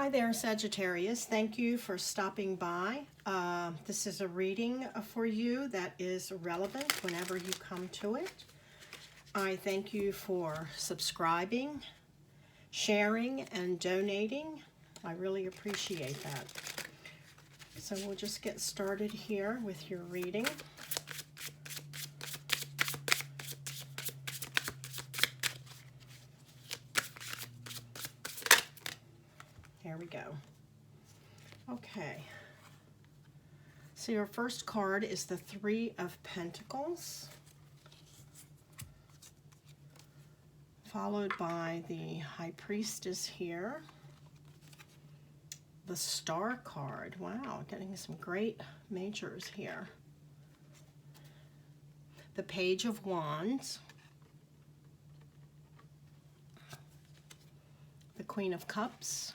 Hi there, Sagittarius. Thank you for stopping by. This is a reading for you that is relevant whenever you come to it. I thank you for subscribing, sharing, and donating. I really appreciate that. So we'll just get started here with your reading. Here we go. Okay. So your first card is the Three of Pentacles, followed by the High Priestess here. The Star card. Wow, getting some great majors here. The Page of Wands. The Queen of Cups.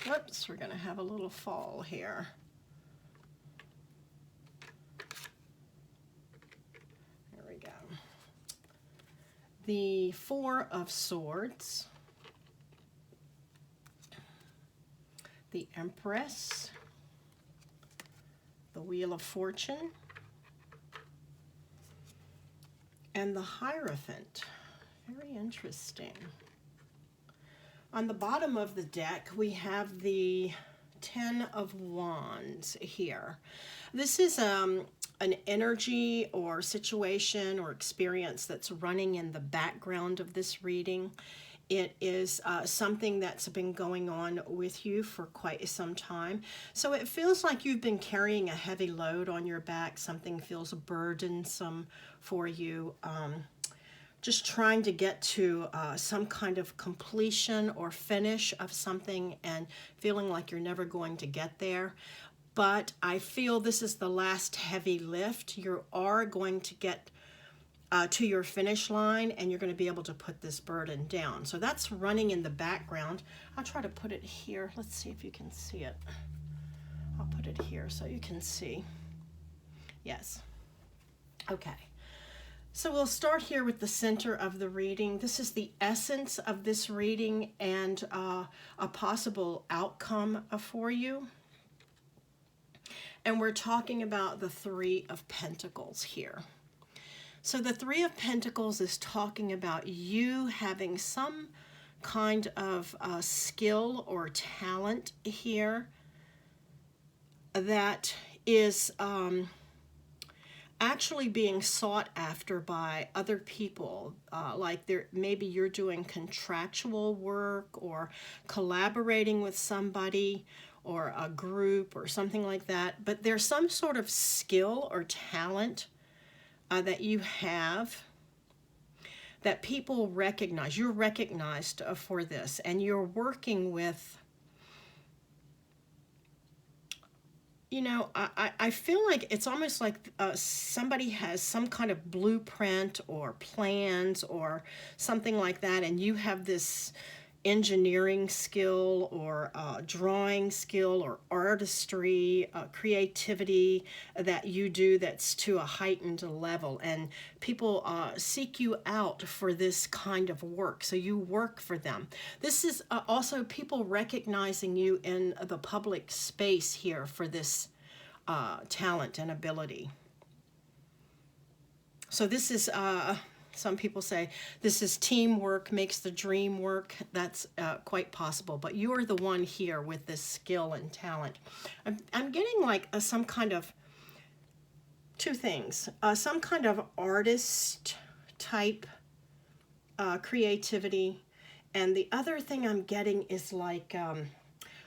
Whoops, we're going to have a little fall here. There we go. The Four of Swords. The Empress. The Wheel of Fortune. And the Hierophant. Very interesting. On the bottom of the deck, we have the Ten of Wands here. This is an energy or situation or experience that's running in the background of this reading. It is something that's been going on with you for quite some time. So it feels like you've been carrying a heavy load on your back. Something feels burdensome for you. Just trying to get to some kind of completion or finish of something and feeling like you're never going to get there. But I feel this is the last heavy lift. You are going to get to your finish line and you're going to be able to put this burden down. So that's running in the background. I'll try to put it here. Let's see if you can see it. I'll put it here so you can see. Yes. Okay. So we'll start here with the center of the reading. This is the essence of this reading and a possible outcome for you. And we're talking about the Three of Pentacles here. So the Three of Pentacles is talking about you having some kind of skill or talent here that is actually being sought after by other people, like maybe you're doing contractual work or collaborating with somebody or a group or something like that, but there's some sort of skill or talent that you have that people recognize. You're recognized for this, and you're working with, you know, I feel like it's almost like somebody has some kind of blueprint or plans or something like that, and you have this engineering skill or drawing skill or artistry, creativity that you do that's to a heightened level, and people seek you out for this kind of work, so you work for them. This is also people recognizing you in the public space here for this talent and ability. So this is some people say this is teamwork makes the dream work. That's quite possible, but you're the one here with this skill and talent. I'm getting like some kind of two things, some kind of artist type creativity, and the other thing I'm getting is like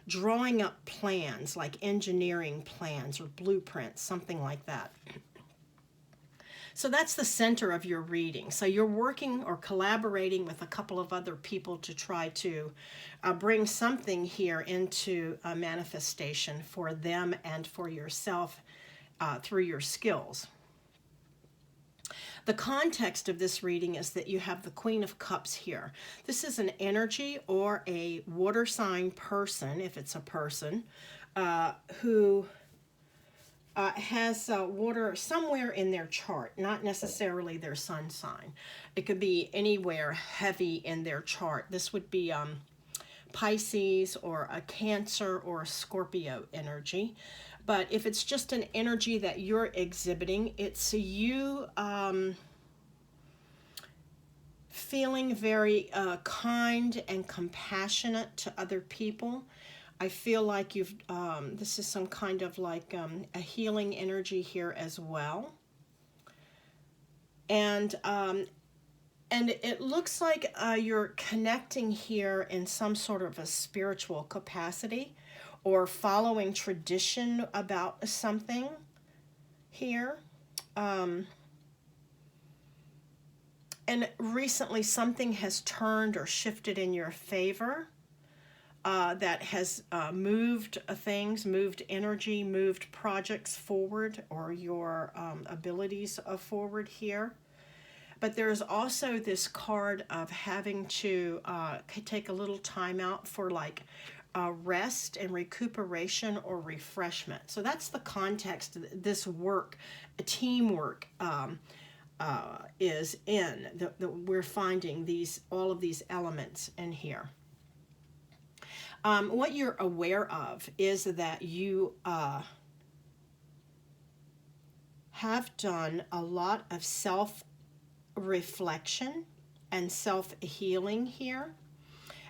drawing up plans, like engineering plans or blueprints, something like that. So that's the center of your reading. So you're working or collaborating with a couple of other people to try to bring something here into a manifestation for them and for yourself through your skills. The context of this reading is that you have the Queen of Cups here. This is an energy or a water sign person, if it's a person, who has water somewhere in their chart, not necessarily their sun sign. It could be anywhere heavy in their chart. This would be Pisces or a Cancer or a Scorpio energy. But if it's just an energy that you're exhibiting, it's you feeling very kind and compassionate to other people. I feel like you've, this is some kind of like a healing energy here as well. And it looks like you're connecting here in some sort of a spiritual capacity or following tradition about something here. And recently something has turned or shifted in your favor that has moved things, moved energy, moved projects forward, or your abilities forward here. But there's also this card of having to take a little time out for like rest and recuperation or refreshment. So that's the context this work, teamwork, is in. We're finding all of these elements in here. What you're aware of is that you have done a lot of self-reflection and self-healing here.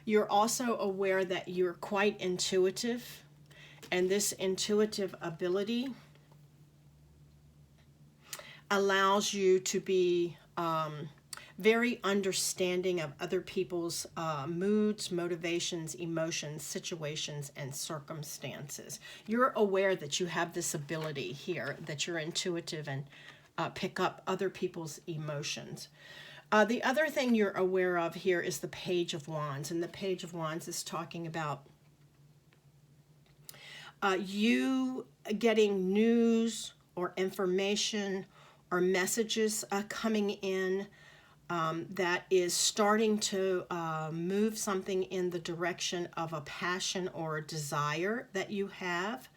You're also aware that you're quite intuitive, and this intuitive ability allows you to be very understanding of other people's moods, motivations, emotions, situations, and circumstances. You're aware that you have this ability here, that you're intuitive and pick up other people's emotions. The other thing you're aware of here is the Page of Wands, and the Page of Wands is talking about you getting news or information or messages coming in that is starting to move something in the direction of a passion or a desire that you have.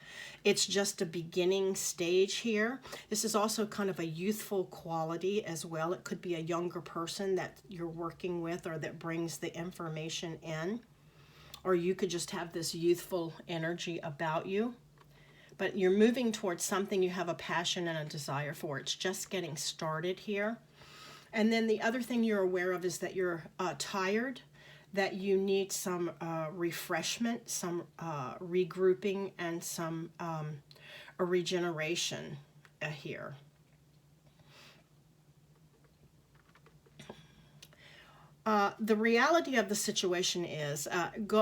It's just a beginning stage here. This is also kind of a youthful quality as well. It could be a younger person that you're working with or that brings the information in. Or you could just have this youthful energy about you. But you're moving towards something you have a passion and a desire for. It's just getting started here. And then the other thing you're aware of is that you're tired, that you need some refreshment, some regrouping, and some a regeneration here. The reality of the situation is,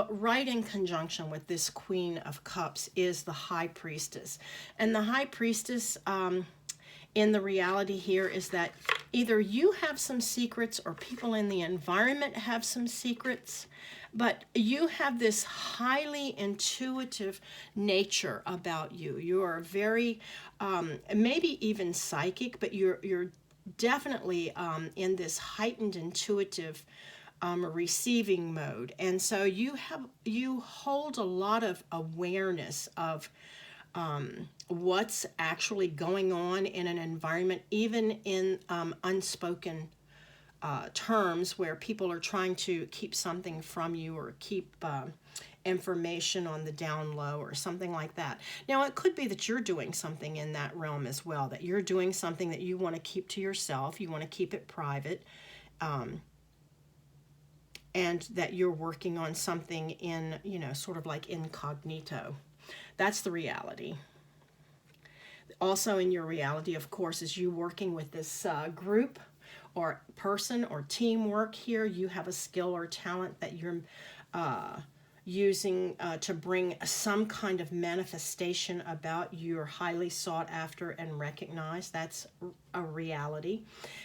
right in conjunction with this Queen of Cups is the High Priestess. And the High Priestess, in the reality here, is that either you have some secrets or people in the environment have some secrets, but you have this highly intuitive nature about you. You are very, maybe even psychic, but you're definitely in this heightened intuitive receiving mode. And so you hold a lot of awareness of what's actually going on in an environment, even in unspoken terms where people are trying to keep something from you or keep information on the down low or something like that. Now, it could be that you're doing something in that realm as well, that you're doing something that you want to keep to yourself, you want to keep it private, and that you're working on something in, sort of like incognito. That's the reality. Also in your reality, of course, is you working with this group or person or teamwork here. You have a skill or talent that you're using to bring some kind of manifestation about. You're highly sought after and recognized. That's a reality.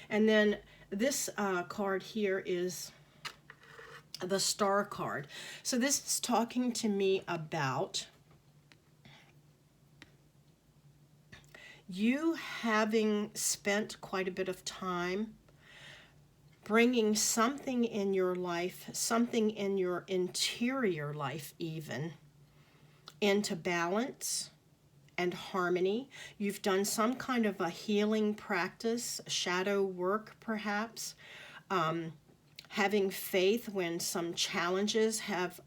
And then this card here is the Star card. So this is talking to me about you having spent quite a bit of time bringing something in your life, something in your interior life even, into balance and harmony. You've done some kind of a healing practice, shadow work perhaps, having faith when some challenges have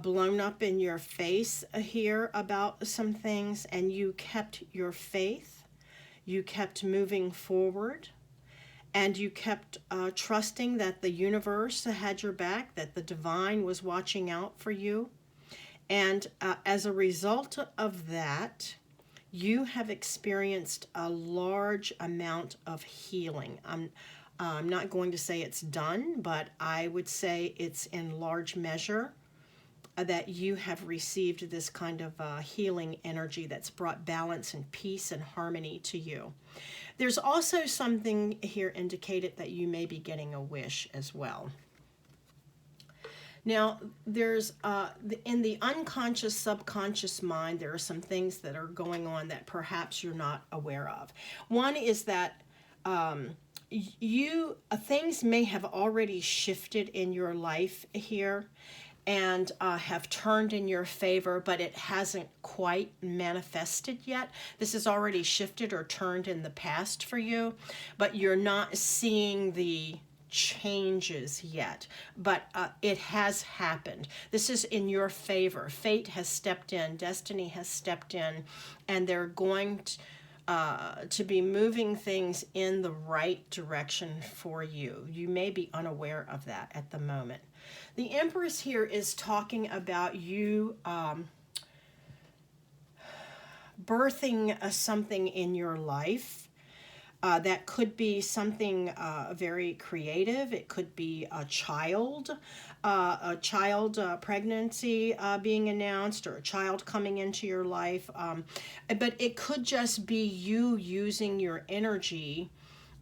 blown up in your face here about some things, and you kept your faith, you kept moving forward, and you kept trusting that the universe had your back, that the divine was watching out for you. And as a result of that, you have experienced a large amount of healing. I'm not going to say it's done, but I would say it's in large measure that you have received this kind of healing energy that's brought balance and peace and harmony to you. There's also something here indicated that you may be getting a wish as well. Now, there's in the unconscious, subconscious mind, there are some things that are going on that perhaps you're not aware of. One is that things may have already shifted in your life here and have turned in your favor, but it hasn't quite manifested yet. This has already shifted or turned in the past for you, but you're not seeing the changes yet, but it has happened. This is in your favor. Fate has stepped in, destiny has stepped in, and they're going to be moving things in the right direction for you. You may be unaware of that at the moment. The Empress here is talking about you birthing something in your life. That could be something very creative. It could be a child pregnancy being announced, or a child coming into your life. But it could just be you using your energy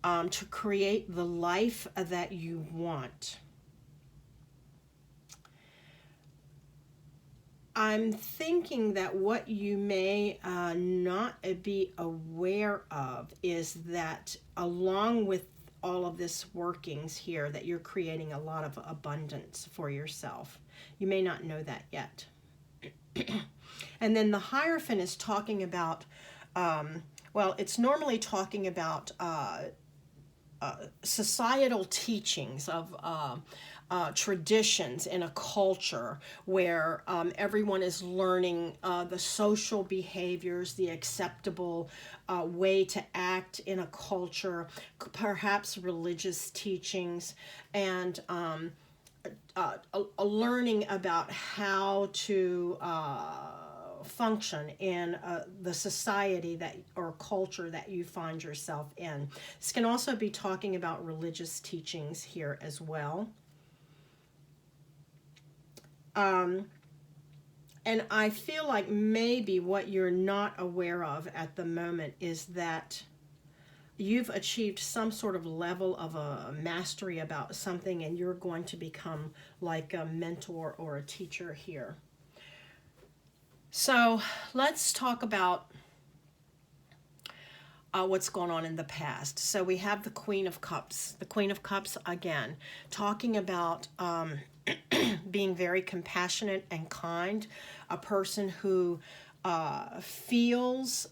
to create the life that you want. I'm thinking that what you may not be aware of is that along with all of this workings here, that you're creating a lot of abundance for yourself. You may not know that yet. And then the Hierophant is talking about, well, it's normally talking about societal teachings of traditions in a culture where everyone is learning the social behaviors, the acceptable way to act in a culture, perhaps religious teachings, and a learning about how to function in the society that or culture that you find yourself in. This can also be talking about religious teachings here as well. And I feel like maybe what you're not aware of at the moment is that you've achieved some sort of level of a mastery about something, and you're going to become like a mentor or a teacher here. So let's talk about what's going on in the past. So we have the Queen of Cups. The Queen of Cups, again, talking about being very compassionate and kind, a person who feels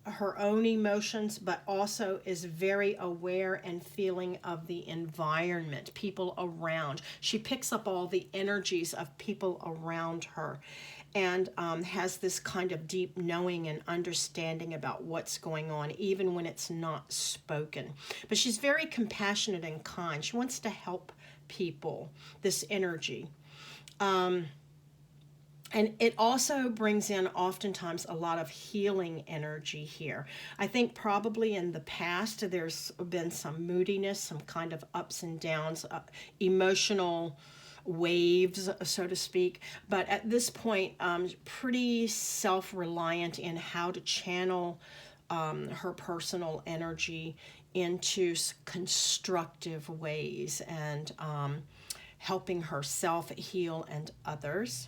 her own emotions, but also is very aware and feeling of the environment, people around. She picks up all the energies of people around her, and has this kind of deep knowing and understanding about what's going on, even when it's not spoken. But she's very compassionate and kind. She wants to help people, this energy. And it also brings in oftentimes a lot of healing energy here. I think probably in the past there's been some moodiness, some kind of ups and downs, emotional waves, so to speak. But at this point, pretty self-reliant in how to channel her personal energy into constructive ways, and helping herself heal and others.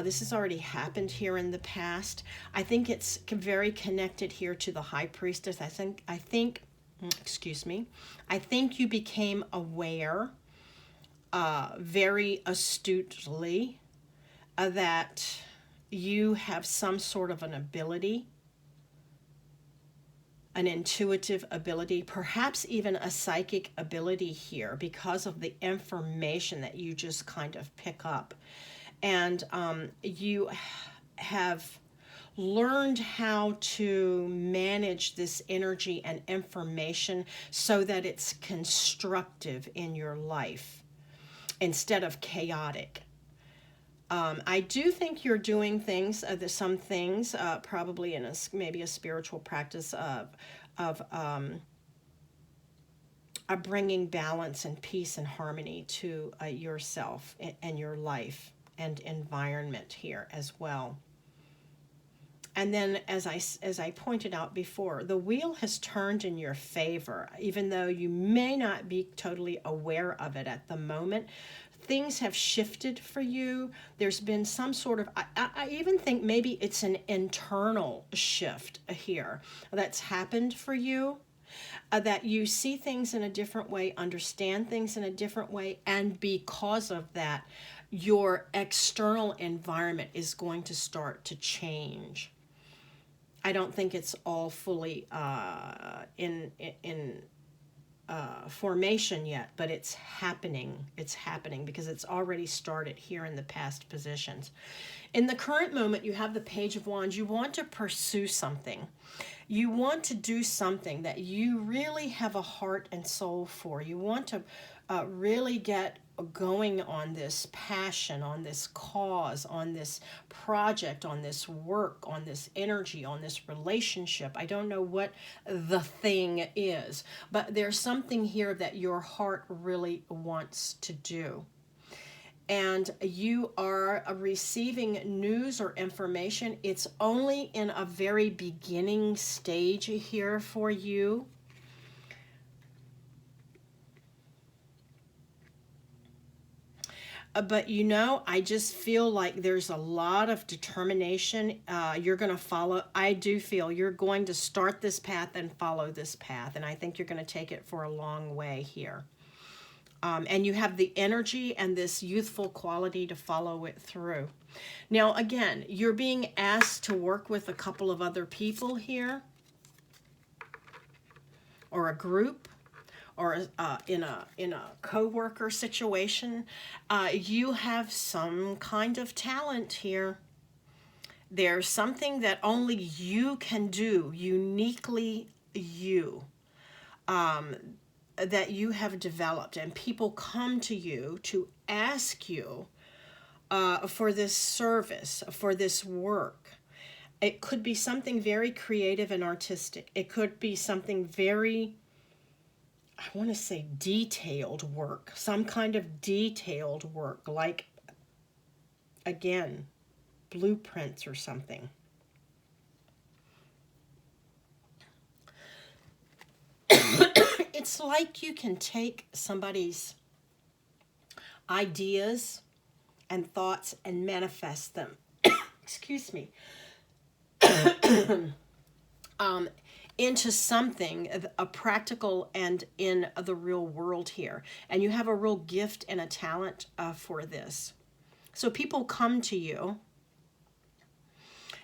This has already happened here in the past. I think it's very connected here to the High Priestess. I think you became aware very astutely that you have some sort of an ability an intuitive ability, perhaps even a psychic ability here because of the information that you just kind of pick up. And you have learned how to manage this energy and information so that it's constructive in your life instead of chaotic. I do think you're doing things, some things, probably in maybe a spiritual practice of bringing balance and peace and harmony to yourself and your life and environment here as well. And then, as I pointed out before, the wheel has turned in your favor, even though you may not be totally aware of it at the moment. Things have shifted for you. There's been some sort of, I even think maybe it's an internal shift here that's happened for you, that you see things in a different way, understand things in a different way, and because of that, your external environment is going to start to change. I don't think it's all fully in formation yet, but it's happening. It's happening because it's already started here in the past positions. In the current moment, you have the Page of Wands. You want to pursue something. You want to do something that you really have a heart and soul for. You want to really get going on this passion, on this cause, on this project, on this work, on this energy, on this relationship. I don't know what the thing is, but there's something here that your heart really wants to do. And you are receiving news or information. It's only in a very beginning stage here for you. But you know, I just feel like there's a lot of determination you're going to follow. I do feel you're going to start this path and follow this path. And I think you're going to take it for a long way here. And you have the energy and this youthful quality to follow it through. Now, again, you're being asked to work with a couple of other people here, or a group, or in a co-worker situation. You have some kind of talent here. There's something that only you can do, uniquely you, that you have developed, and people come to you to ask you for this service, for this work. It could be something very creative and artistic. It could be something very, I want to say, detailed work, some kind of detailed work, like, again, blueprints or something. It's like you can take somebody's ideas and thoughts and manifest them. Excuse me. Into something, a practical and in the real world here. And you have a real gift and a talent for this. So people come to you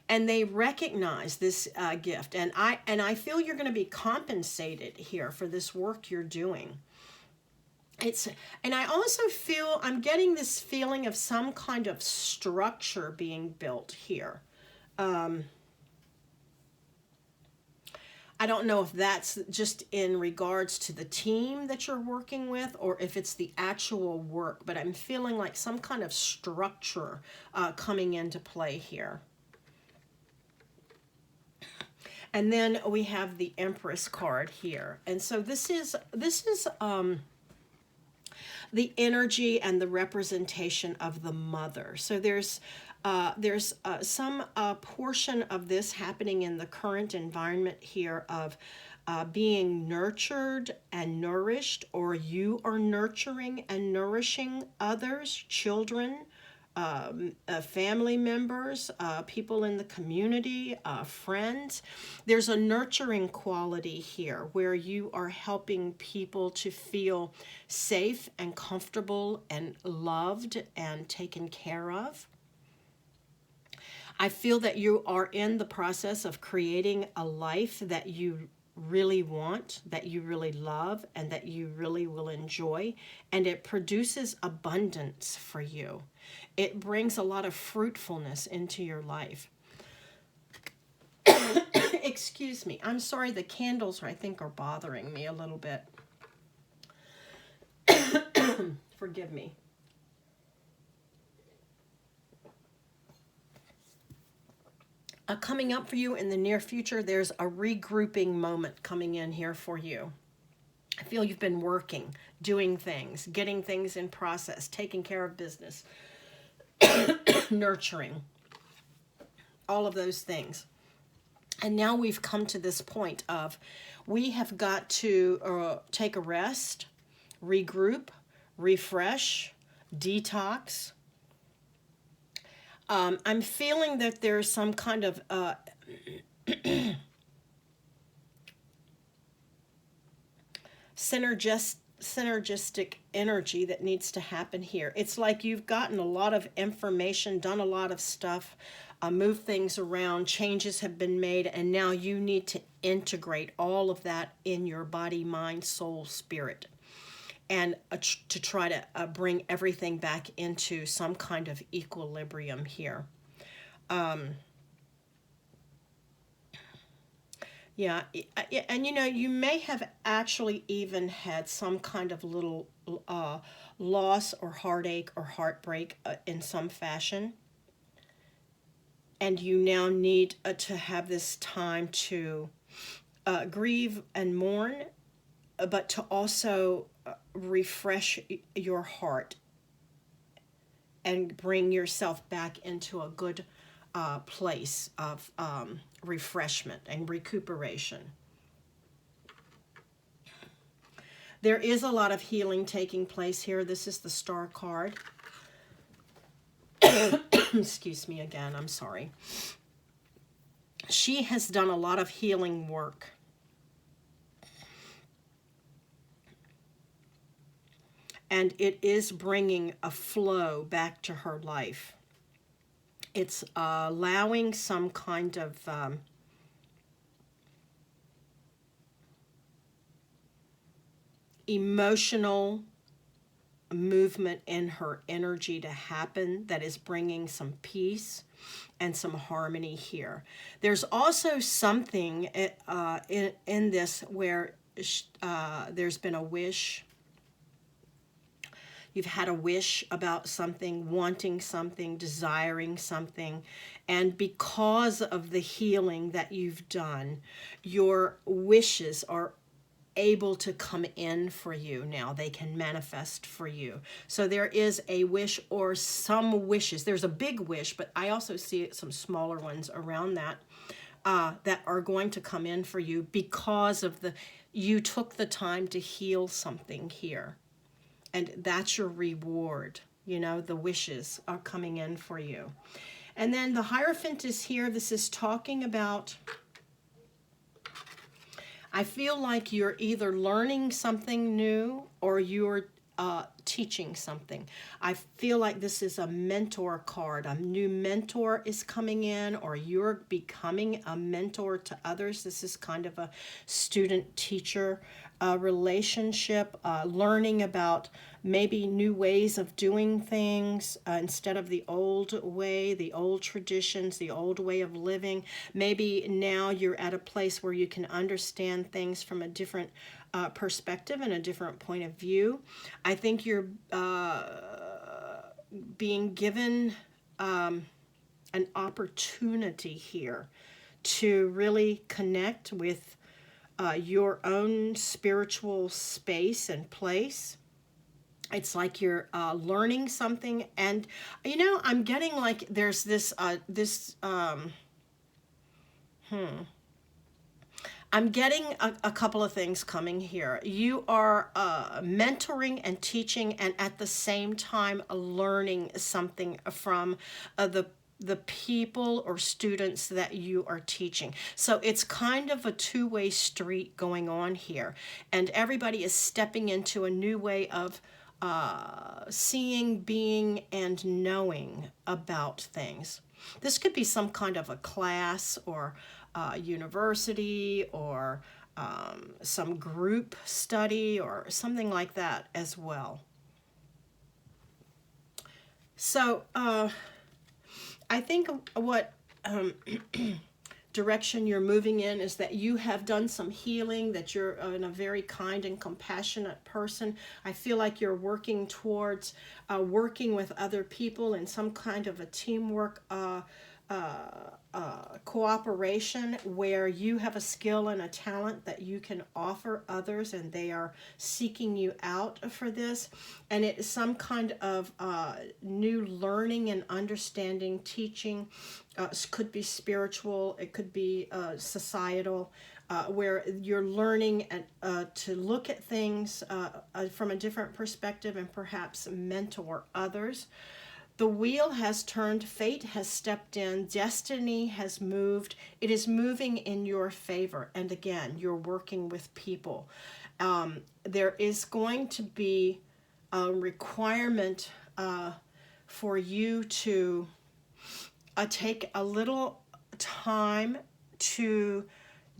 and they recognize this gift. And I feel you're going to be compensated here for this work you're doing. And I also feel, I'm getting this feeling of some kind of structure being built here. I don't know if that's just in regards to the team that you're working with or if it's the actual work, but I'm feeling like some kind of structure coming into play here. And then we have the Empress card here. And so this is the energy and the representation of the mother. So there's some portion of this happening in the current environment here of being nurtured and nourished, or you are nurturing and nourishing others, children, family members, people in the community, friends. There's a nurturing quality here where you are helping people to feel safe and comfortable and loved and taken care of. I feel that you are in the process of creating a life that you really want, that you really love, and that you really will enjoy. And it produces abundance for you. It brings a lot of fruitfulness into your life. Excuse me. I'm sorry, the candles, I think, are bothering me a little bit. Forgive me. Coming up for you in the near future, there's a regrouping moment coming in here for you. I feel you've been working, doing things, getting things in process, taking care of business, nurturing, all of those things. And now we've come to this point of we have got to take a rest, regroup, refresh, detox. I'm feeling that there's some kind of synergistic energy that needs to happen here. It's like you've gotten a lot of information, done a lot of stuff, moved things around, changes have been made, and now you need to integrate all of that in your body, mind, soul, spirit, and to try to bring everything back into some kind of equilibrium here. Yeah, and you know, you may have actually even had some kind of little loss or heartache or heartbreak in some fashion. And you now need to have this time to grieve and mourn, but to also refresh your heart and bring yourself back into a good place of refreshment and recuperation. There is a lot of healing taking place here. This is the Star card. Excuse me again, I'm sorry. She has done a lot of healing work. And it is bringing a flow back to her life. It's allowing some kind of emotional movement in her energy to happen that is bringing some peace and some harmony here. There's also something in this where there's been a wish. You've had a wish about something, wanting something, desiring something, and because of the healing that you've done, your wishes are able to come in for you now. They can manifest for you. So there is a wish or some wishes. There's a big wish, but I also see some smaller ones around that that are going to come in for you because of you took the time to heal something here. And that's your reward. You know, the wishes are coming in for you. And then the Hierophant is here. This is talking about, I feel like you're either learning something new or you're teaching something. I feel like this is a mentor card. A new mentor is coming in, or you're becoming a mentor to others. This is kind of a student-teacher relationship, learning about maybe new ways of doing things instead of the old way, the old traditions, the old way of living. Maybe now you're at a place where you can understand things from a different perspective and a different point of view. I think you're being given an opportunity here to really connect with your own spiritual space and place. It's like you're learning something, and you know, I'm getting like there's this I'm getting a couple of things coming here. You are mentoring and teaching, and at the same time learning something from the people or students that you are teaching. So it's kind of a two-way street going on here, and everybody is stepping into a new way of seeing, being, and knowing about things. This could be some kind of a class or university or some group study or something like that as well. So I think what direction you're moving in is that you have done some healing, that you're in a very kind and compassionate person. I feel like you're working towards working with other people in some kind of a teamwork cooperation, where you have a skill and a talent that you can offer others, and they are seeking you out for this. And it is some kind of new learning and understanding, teaching. Could be spiritual, it could be societal, where you're learning to look at things from a different perspective and perhaps mentor others. The wheel has turned, fate has stepped in, destiny has moved. It is moving in your favor. And again, you're working with people. There is going to be a requirement for you to take a little time to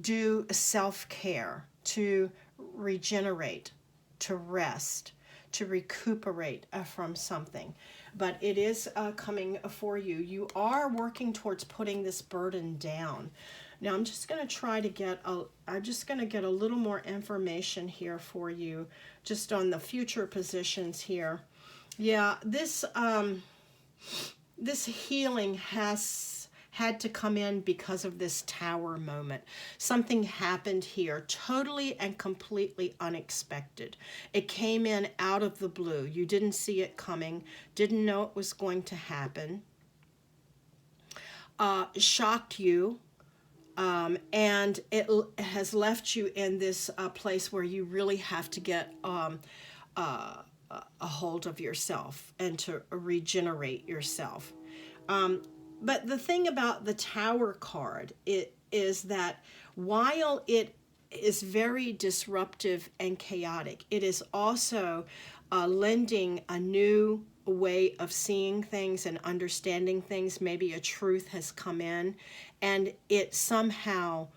do self-care, to regenerate, to rest, to recuperate from something. But it is coming for you. You are working towards putting this burden down. Now I'm just going to try to get a little more information here for you, just on the future positions here. Yeah, this healing has had to come in because of this Tower moment. Something happened here totally and completely unexpected. It came in out of the blue. You didn't see it coming, didn't know it was going to happen. Shocked you, and it has left you in this place where you really have to get a hold of yourself and to regenerate yourself. But the thing about the Tower card is that while it is very disruptive and chaotic, it is also lending a new way of seeing things and understanding things. Maybe a truth has come in, and it somehow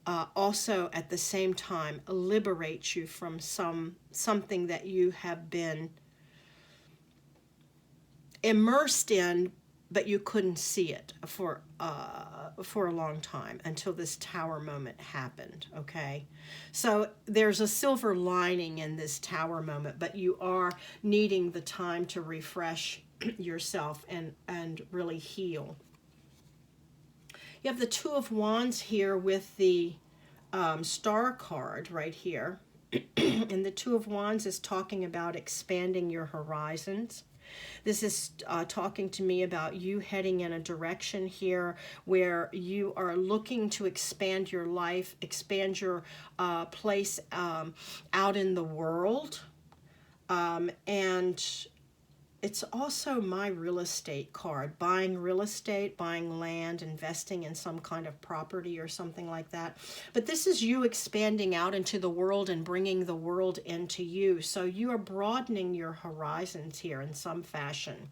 also at the same time liberates you from something that you have been immersed in, but you couldn't see it for a long time until this Tower moment happened, okay? So there's a silver lining in this Tower moment, but you are needing the time to refresh yourself and really heal. You have the Two of Wands here with the Star card right here. And the Two of Wands is talking about expanding your horizons. This is talking to me about you heading in a direction here where you are looking to expand your life, expand your place out in the world. And it's also my real estate card, buying real estate, buying land, investing in some kind of property or something like that. But this is you expanding out into the world and bringing the world into you. So you are broadening your horizons here in some fashion.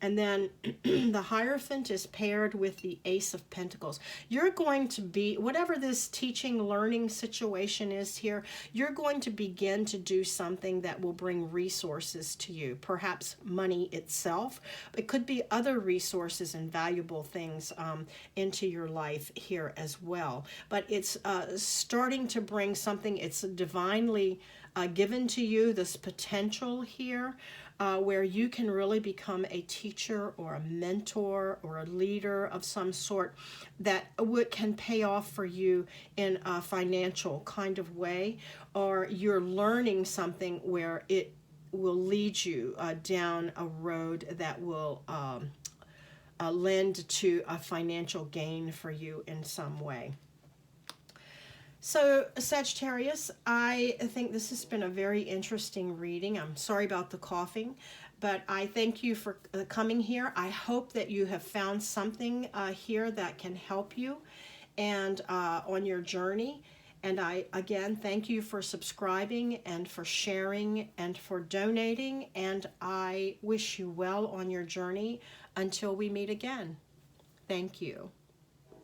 And then the Hierophant is paired with the Ace of Pentacles. You're going to be, whatever this teaching, learning situation is here, you're going to begin to do something that will bring resources to you. Perhaps money itself. It could be other resources and valuable things into your life here as well. But it's starting to bring something, it's divinely given to you, this potential here. Where you can really become a teacher or a mentor or a leader of some sort that can pay off for you in a financial kind of way, or you're learning something where it will lead you down a road that will lend to a financial gain for you in some way. So, Sagittarius, I think this has been a very interesting reading. I'm sorry about the coughing, but I thank you for coming here. I hope that you have found something here that can help you and on your journey. And I, again, thank you for subscribing and for sharing and for donating. And I wish you well on your journey until we meet again. Thank you.